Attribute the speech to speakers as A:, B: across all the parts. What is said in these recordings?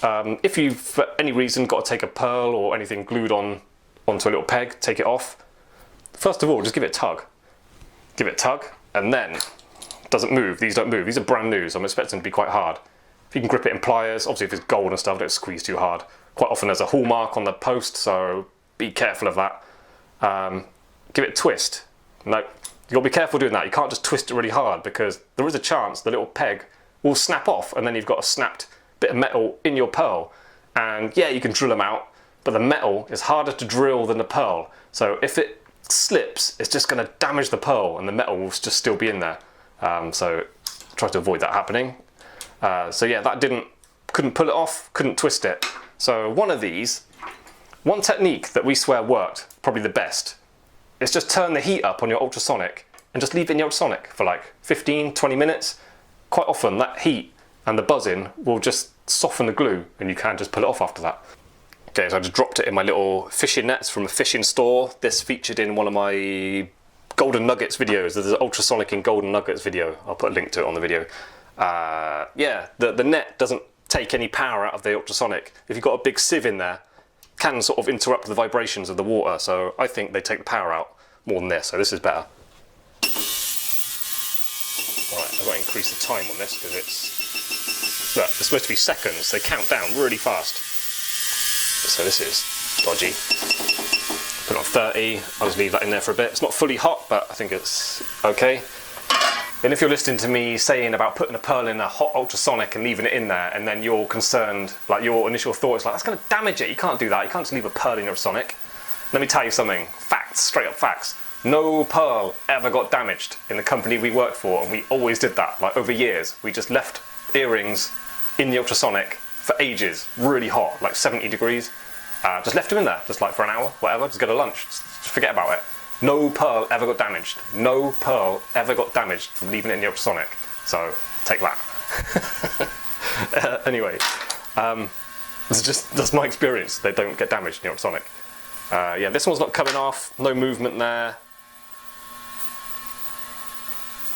A: If you, for any reason, got to take a pearl or anything glued onto a little peg, take it off. First of all, just give it a tug. Give it a tug, and then it doesn't move. These don't move. These are brand new, so I'm expecting them to be quite hard. If you can grip it in pliers, obviously if it's gold and stuff, don't squeeze too hard. Quite often there's a hallmark on the post, so be careful of that. Give it a twist. No, you've got to be careful doing that. You can't just twist it really hard because there is a chance the little peg will snap off and then you've got a snapped bit of metal in your pearl. And yeah, you can drill them out, but the metal is harder to drill than the pearl. So if it slips, it's just going to damage the pearl and the metal will just still be in there. So try to avoid that happening. So yeah, couldn't pull it off, couldn't twist it. So one technique that we swear worked, probably the best, is just turn the heat up on your ultrasonic and just leave it in your ultrasonic for like 15, 20 minutes. Quite often that heat and the buzzing will just soften the glue and you can just pull it off after that. Okay, so I just dropped it in my little fishing nets from a fishing store. This featured in one of my Golden Nuggets videos. There's an ultrasonic in Golden Nuggets video. I'll put a link to it on the video. Yeah, the net doesn't take any power out of the ultrasonic. If you've got a big sieve in there, it can sort of interrupt the vibrations of the water. So I think they take the power out more than this. So this is better. Alright, I've got to increase the time on this because look, it's supposed to be seconds. They count down really fast. So this is dodgy. Put it on 30, I'll just leave that in there for a bit. It's not fully hot, but I think it's okay. And if you're listening to me saying about putting a pearl in a hot ultrasonic and leaving it in there, and then you're concerned, like your initial thought is like, that's going to damage it. You can't do that. You can't just leave a pearl in your ultrasonic. Let me tell you something. Facts, straight up facts. No pearl ever got damaged in the company we worked for, and we always did that. Like over years, we just left earrings in the ultrasonic for ages, really hot, like 70 degrees. Just left them in there, just like for an hour, whatever, just go to lunch, just forget about it. No pearl ever got damaged. No pearl ever got damaged from leaving it in the ultrasonic. So, take that. Anyway, that's my experience. They don't get damaged in the ultrasonic. Yeah, this one's not coming off, no movement there.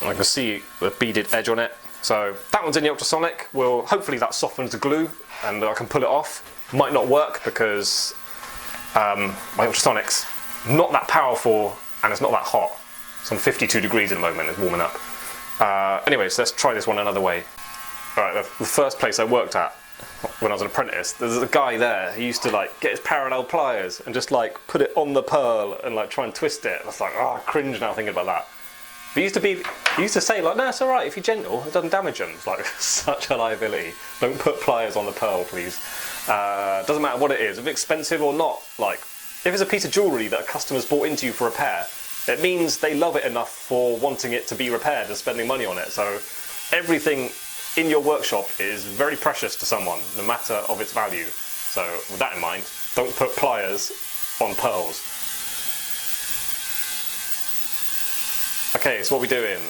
A: I can see the beaded edge on it. So that one's in the ultrasonic. Well, hopefully that softens the glue and I can pull it off. Might not work because my ultrasonic's not that powerful and it's not that hot. It's on 52 degrees at the moment, it's warming up. Anyways, let's try this one another way. Alright, the first place I worked at when I was an apprentice, there's a guy there, he used to like get his parallel pliers and just like put it on the pearl and like try and twist it. I was like, oh, I cringe now thinking about that. But he used to say like, no, it's alright, if you're gentle, it doesn't damage them. It's like such a liability. Don't put pliers on the pearl, please. Doesn't matter what it is, if it's expensive or not. Like, if it's a piece of jewellery that a customer's bought into you for repair, it means they love it enough for wanting it to be repaired and spending money on it. So everything in your workshop is very precious to someone, no matter of its value. So with that in mind, don't put pliers on pearls. Okay, so what are we doing?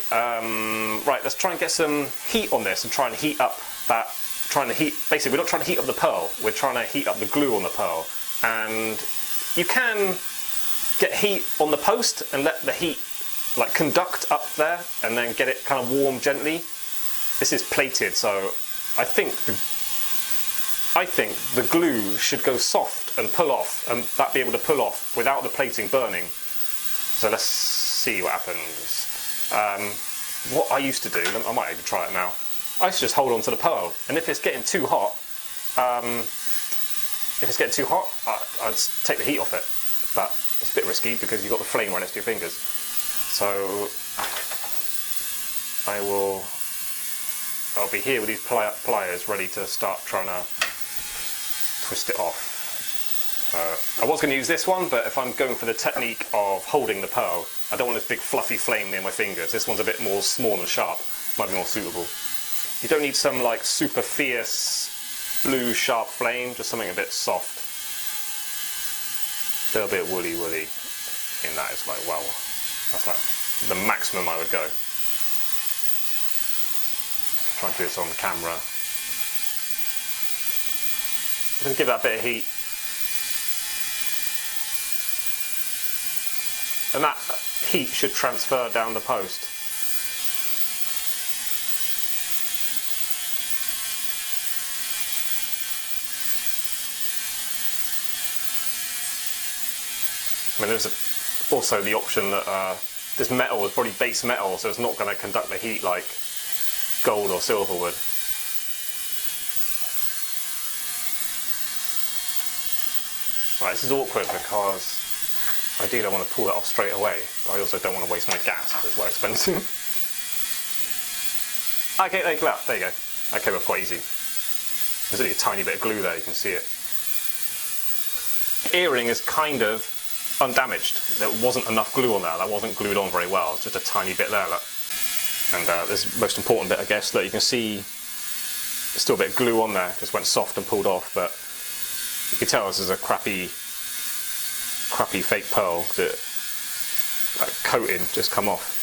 A: Right, let's try and get some heat on this and try and heat up that, basically we're not trying to heat up the pearl, we're trying to heat up the glue on the pearl. And you can get heat on the post and let the heat like conduct up there and then get it kind of warm gently. This is plated, so I think the glue should go soft and pull off, and that be able to pull off without the plating burning. So let's see what happens. What I used to do, I might even try it now, I used to just hold on to the pearl, and if it's getting too hot, I'd take the heat off it, but it's a bit risky because you've got the flame right next to your fingers. So I'll be here with these pliers ready to start trying to twist it off. I was going to use this one, but if I'm going for the technique of holding the pearl, I don't want this big fluffy flame near my fingers. This one's a bit more small and sharp, might be more suitable. You don't need some like super fierce blue sharp flame, just something a bit soft. A little bit woolly in that is like, well, that's like the maximum I would go. Try and do this on camera. Just give that a bit of heat. And that heat should transfer down the post. I mean, there's also the option that this metal is probably base metal, so it's not going to conduct the heat like gold or silver would. Right, this is awkward because ideally I want to pull that off straight away, but I also don't want to waste my gas because it's well expensive. Okay, there you go. There you go. That came up quite easy. There's only a tiny bit of glue there, you can see it. The earring is kind of undamaged. There wasn't enough glue on there. That wasn't glued on very well. It's just a tiny bit there, look. And this is the most important bit, I guess. Look, you can see there's still a bit of glue on there. Just went soft and pulled off, but you can tell this is a crappy fake pearl that coating just come off.